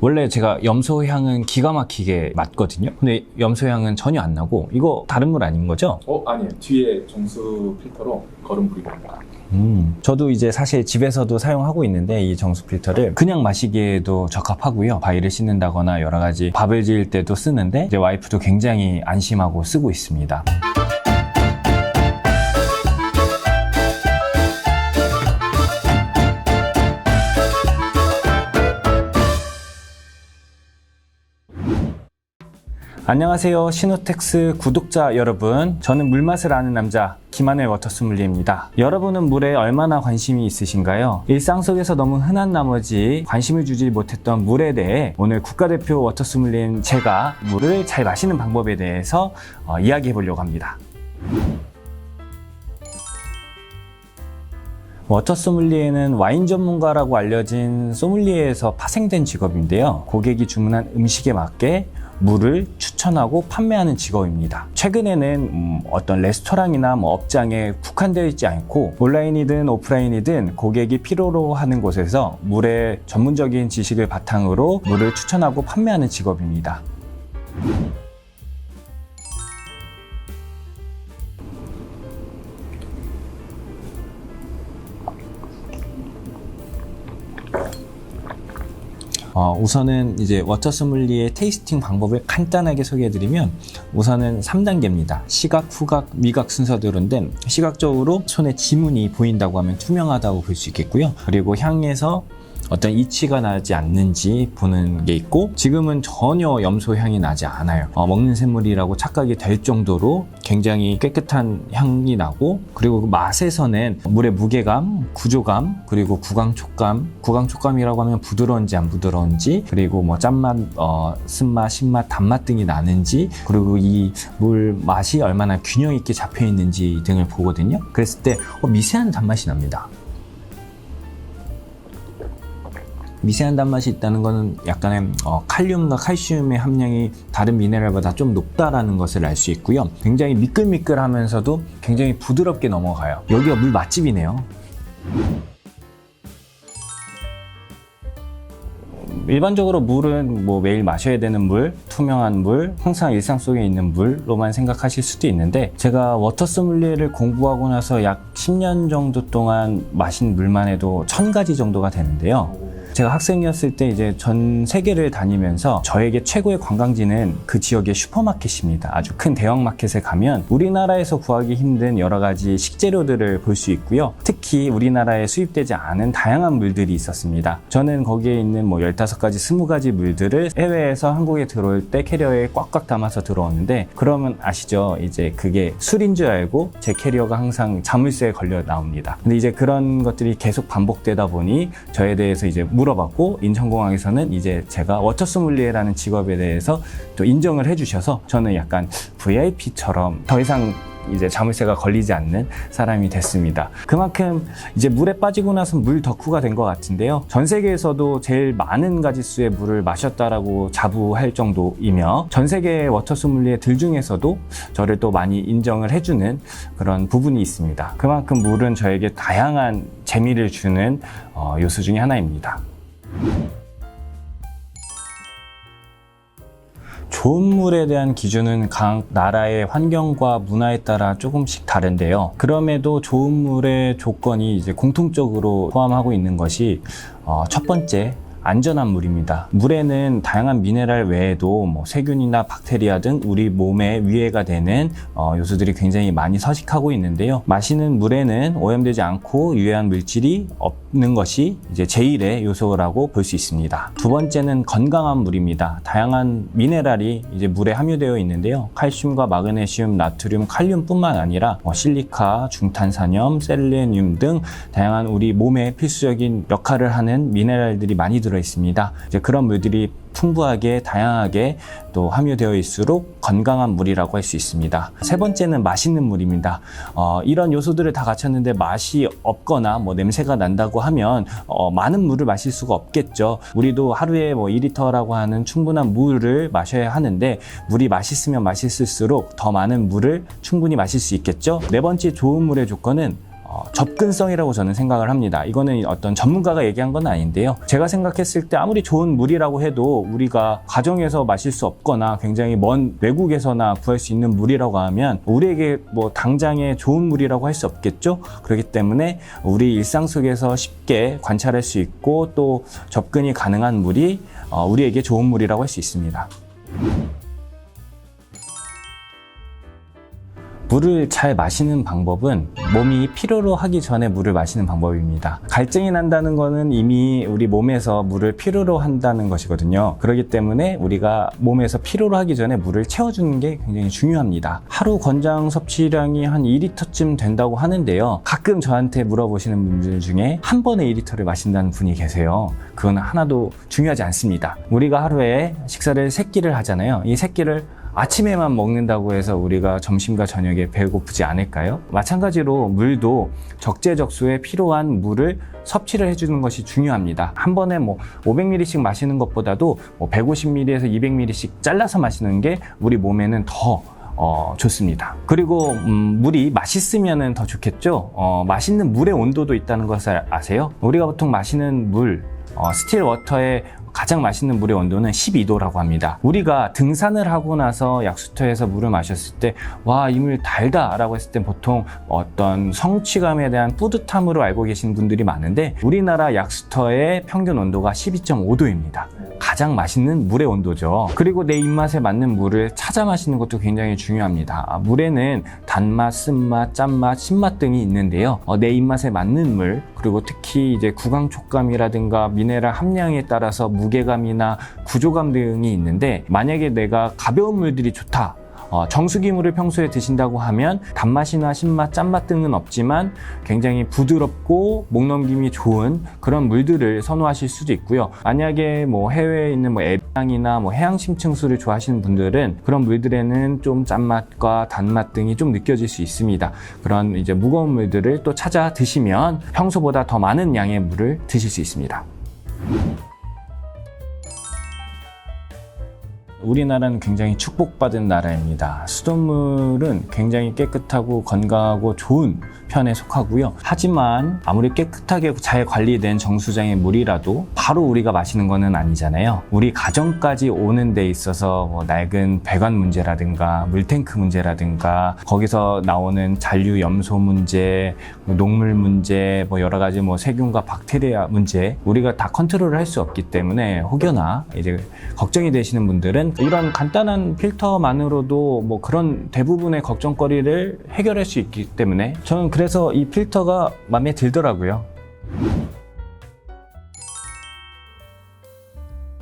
원래 제가 염소향은 기가 막히게 맞거든요. 근데 염소향은 전혀 안 나고 이거 다른 물 아닌 거죠? 아니에요. 뒤에 정수 필터로 걸음 불입니다. 저도 이제 사실 집에서도 사용하고 있는데 이 정수 필터를 그냥 마시기에도 적합하고요. 바위를 씻는다거나 여러 가지 밥을 지을 때도 쓰는데 이제 와이프도 굉장히 안심하고 쓰고 있습니다. 안녕하세요. 신호텍스 구독자 여러분. 저는 물맛을 아는 남자 김하늘 워터소믈리에입니다. 여러분은 물에 얼마나 관심이 있으신가요? 일상 속에서 너무 흔한 나머지 관심을 주지 못했던 물에 대해 오늘 국가대표 워터소믈리에인 제가 물을 잘 마시는 방법에 대해서 이야기해 보려고 합니다. 워터소믈리에는 와인 전문가라고 알려진 소믈리에에서 파생된 직업인데요. 고객이 주문한 음식에 맞게 물을 추천하고 판매하는 직업입니다. 최근에는 어떤 레스토랑이나 업장에 국한되어 있지 않고 온라인이든 오프라인이든 고객이 필요로 하는 곳에서 물의 전문적인 지식을 바탕으로 물을 추천하고 판매하는 직업입니다. 우선은 이제 워터소믈리에 테이스팅 방법을 간단하게 소개해드리면 우선은 3단계입니다. 시각, 후각, 미각 순서대로인데 시각적으로 손에 지문이 보인다고 하면 투명하다고 볼 수 있겠고요. 그리고 향에서 어떤 이치가 나지 않는지 보는 게 있고 지금은 전혀 염소 향이 나지 않아요. 먹는 샘물이라고 착각이 될 정도로 굉장히 깨끗한 향이 나고 그리고 그 맛에서는 물의 무게감, 구조감, 그리고 구강촉감이라고 하면 부드러운지 안 부드러운지 그리고 짠맛, 쓴맛, 신맛, 단맛 등이 나는지 그리고 이 물 맛이 얼마나 균형 있게 잡혀 있는지 등을 보거든요. 그랬을 때 미세한 단맛이 납니다. 미세한 단맛이 있다는 것은 약간의 칼륨과 칼슘의 함량이 다른 미네랄보다 좀 높다라는 것을 알 수 있고요. 굉장히 미끌미끌하면서도 굉장히 부드럽게 넘어가요. 여기가 물 맛집이네요. 일반적으로 물은 매일 마셔야 되는 물, 투명한 물, 항상 일상 속에 있는 물로만 생각하실 수도 있는데 제가 워터소믈리에를 공부하고 나서 약 10년 정도 동안 마신 물만 해도 1000가지 정도가 되는데요. 제가 학생이었을 때 이제 전 세계를 다니면서 저에게 최고의 관광지는 그 지역의 슈퍼마켓입니다. 아주 큰 대형마켓에 가면 우리나라에서 구하기 힘든 여러 가지 식재료들을 볼 수 있고요. 특히 우리나라에 수입되지 않은 다양한 물들이 있었습니다. 저는 거기에 있는 15가지, 20가지 물들을 해외에서 한국에 들어올 때 캐리어에 꽉꽉 담아서 들어오는데 그러면 아시죠? 이제 그게 술인 줄 알고 제 캐리어가 항상 자물쇠에 걸려 나옵니다. 근데 이제 그런 것들이 계속 반복되다 보니 저에 대해서 이제 물어봤고 인천공항에서는 이제 제가 워터소믈리에라는 직업에 대해서 또 인정을 해주셔서 저는 약간 VIP처럼 더 이상 이제 자물쇠가 걸리지 않는 사람이 됐습니다. 그만큼 이제 물에 빠지고 나서 물 덕후가 된 것 같은데요. 전 세계에서도 제일 많은 가지수의 물을 마셨다라고 자부할 정도이며 전 세계 워터소믈리에들 중에서도 저를 또 많이 인정을 해주는 그런 부분이 있습니다. 그만큼 물은 저에게 다양한 재미를 주는 요소 중에 하나입니다. 좋은 물에 대한 기준은 각 나라의 환경과 문화에 따라 조금씩 다른데요. 그럼에도 좋은 물의 조건이 이제 공통적으로 포함하고 있는 것이 첫 번째, 안전한 물입니다. 물에는 다양한 미네랄 외에도 세균이나 박테리아 등 우리 몸에 위해가 되는 요소들이 굉장히 많이 서식하고 있는데요. 마시는 물에는 오염되지 않고 유해한 물질이 없는 것이 이제 제1의 요소라고 볼 수 있습니다. 두 번째는 건강한 물입니다. 다양한 미네랄이 이제 물에 함유되어 있는데요. 칼슘과 마그네슘, 나트륨, 칼륨뿐만 아니라 실리카, 중탄산염, 셀레늄 등 다양한 우리 몸에 필수적인 역할을 하는 미네랄들이 많이 들어 있습니다. 이제 그런 물들이 풍부하게 다양하게 또 함유되어 있을수록 건강한 물이라고 할 수 있습니다. 세 번째는 맛있는 물입니다. 이런 요소들을 다 갖췄는데 맛이 없거나 냄새가 난다고 하면 많은 물을 마실 수가 없겠죠. 우리도 하루에 2리터라고 하는 충분한 물을 마셔야 하는데 물이 맛있으면 맛있을수록 더 많은 물을 충분히 마실 수 있겠죠. 네 번째 좋은 물의 조건은 접근성이라고 저는 생각을 합니다. 이거는 어떤 전문가가 얘기한 건 아닌데요. 제가 생각했을 때 아무리 좋은 물이라고 해도 우리가 가정에서 마실 수 없거나 굉장히 먼 외국에서나 구할 수 있는 물이라고 하면 우리에게 뭐 당장에 좋은 물이라고 할 수 없겠죠. 그렇기 때문에 우리 일상 속에서 쉽게 관찰할 수 있고 또 접근이 가능한 물이 우리에게 좋은 물이라고 할 수 있습니다. 물을 잘 마시는 방법은 몸이 필요로 하기 전에 물을 마시는 방법입니다. 갈증이 난다는 거는 이미 우리 몸에서 물을 필요로 한다는 것이거든요. 그렇기 때문에 우리가 몸에서 필요로 하기 전에 물을 채워주는 게 굉장히 중요합니다. 하루 권장 섭취량이 한 2리터쯤 된다고 하는데요. 가끔 저한테 물어보시는 분들 중에 한 번에 2리터를 마신다는 분이 계세요. 그건 하나도 중요하지 않습니다. 우리가 하루에 식사를 3끼를 하잖아요. 이 3끼를 아침에만 먹는다고 해서 우리가 점심과 저녁에 배고프지 않을까요? 마찬가지로 물도 적재적소에 필요한 물을 섭취를 해주는 것이 중요합니다. 한 번에 500ml씩 마시는 것보다도 150ml에서 200ml씩 잘라서 마시는 게 우리 몸에는 더 좋습니다. 그리고 물이 맛있으면 더 좋겠죠. 맛있는 물의 온도도 있다는 것을 아세요? 우리가 보통 마시는 물, 스틸 워터의 가장 맛있는 물의 온도는 12도라고 합니다. 우리가 등산을 하고 나서 약수터에서 물을 마셨을 때 와, 이 물 달다 라고 했을 때 보통 어떤 성취감에 대한 뿌듯함으로 알고 계신 분들이 많은데 우리나라 약수터의 평균 온도가 12.5도입니다. 가장 맛있는 물의 온도죠. 그리고 내 입맛에 맞는 물을 찾아 마시는 것도 굉장히 중요합니다. 물에는 단맛, 쓴맛, 짠맛, 신맛 등이 있는데요. 내 입맛에 맞는 물, 그리고 특히 이제 구강 촉감이라든가 미네랄 함량에 따라서 무게감이나 구조감 등이 있는데 만약에 내가 가벼운 물들이 좋다. 정수기물을 평소에 드신다고 하면 단맛이나 신맛, 짠맛 등은 없지만 굉장히 부드럽고 목 넘김이 좋은 그런 물들을 선호하실 수도 있고요. 만약에 해외에 있는 에비앙이나 해양 심층수를 좋아하시는 분들은 그런 물들에는 좀 짠맛과 단맛 등이 좀 느껴질 수 있습니다. 그런 이제 무거운 물들을 또 찾아 드시면 평소보다 더 많은 양의 물을 드실 수 있습니다. 우리나라는 굉장히 축복받은 나라입니다. 수돗물은 굉장히 깨끗하고 건강하고 좋은 편에 속하고요. 하지만 아무리 깨끗하게 잘 관리된 정수장의 물이라도 바로 우리가 마시는 것은 아니잖아요. 우리 가정까지 오는 데 있어서 낡은 배관 문제라든가 물탱크 문제라든가 거기서 나오는 잔류 염소 문제, 녹물 문제, 여러 가지 세균과 박테리아 문제 우리가 다 컨트롤을 할 수 없기 때문에 혹여나 이제 걱정이 되시는 분들은 이런 간단한 필터만으로도 그런 대부분의 걱정거리를 해결할 수 있기 때문에 저는 그래서 이 필터가 마음에 들더라고요.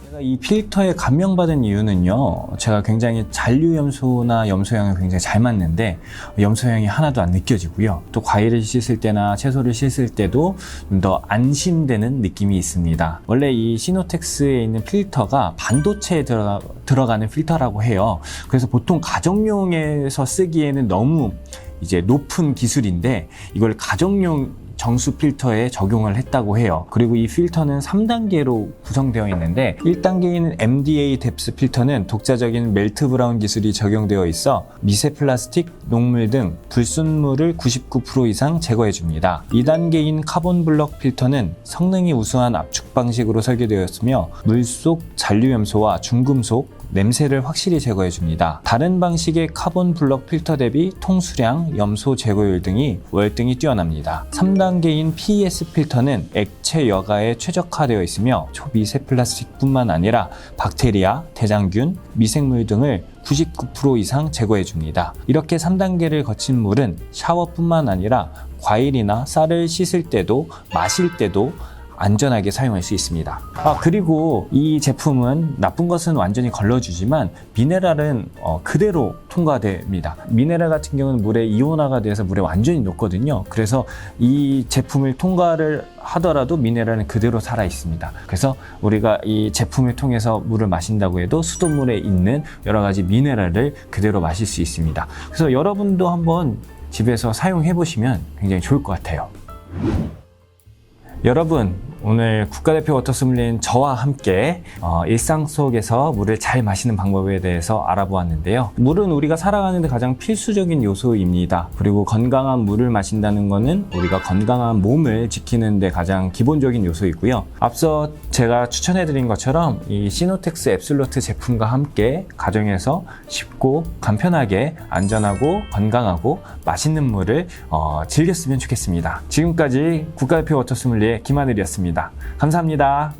제가 이 필터에 감명받은 이유는요, 제가 굉장히 잔류염소나 염소향을 굉장히 잘 맡는데 염소향이 하나도 안 느껴지고요. 또 과일을 씻을 때나 채소를 씻을 때도 좀 더 안심되는 느낌이 있습니다. 원래 이 시노텍스에 있는 필터가 반도체에 들어가는 필터라고 해요. 그래서 보통 가정용에서 쓰기에는 너무 이제 높은 기술인데 이걸 가정용 정수 필터에 적용을 했다고 해요. 그리고 이 필터는 3단계로 구성되어 있는데 1단계인 MDA 뎁스 필터는 독자적인 멜트 브라운 기술이 적용되어 있어 미세 플라스틱, 녹물 등 불순물을 99% 이상 제거해 줍니다. 2단계인 카본 블럭 필터는 성능이 우수한 압축 방식으로 설계되었으며 물속 잔류염소와 중금속, 냄새를 확실히 제거해 줍니다. 다른 방식의 카본 블럭 필터 대비 통수량, 염소 제거율 등이 월등히 뛰어납니다. 3단계인 PES 필터는 액체 여과에 최적화되어 있으며 초미세 플라스틱뿐만 아니라 박테리아, 대장균, 미생물 등을 99% 이상 제거해 줍니다. 이렇게 3단계를 거친 물은 샤워뿐만 아니라 과일이나 쌀을 씻을 때도 마실 때도 안전하게 사용할 수 있습니다. 그리고 이 제품은 나쁜 것은 완전히 걸러주지만 미네랄은 그대로 통과됩니다. 미네랄 같은 경우는 물에 이온화가 돼서 물에 완전히 녹거든요. 그래서 이 제품을 통과를 하더라도 미네랄은 그대로 살아 있습니다. 그래서 우리가 이 제품을 통해서 물을 마신다고 해도 수돗물에 있는 여러 가지 미네랄을 그대로 마실 수 있습니다. 그래서 여러분도 한번 집에서 사용해 보시면 굉장히 좋을 것 같아요. 여러분, 오늘 국가대표 워터소믈리에인 저와 함께 일상 속에서 물을 잘 마시는 방법에 대해서 알아보았는데요. 물은 우리가 살아가는 데 가장 필수적인 요소입니다. 그리고 건강한 물을 마신다는 것은 우리가 건강한 몸을 지키는 데 가장 기본적인 요소이고요. 앞서 제가 추천해드린 것처럼 이 시노텍스 앱솔루트 제품과 함께 가정에서 쉽고 간편하게 안전하고 건강하고 맛있는 물을 즐겼으면 좋겠습니다. 지금까지 국가대표 워터소믈리에 김하늘이었습니다. 감사합니다.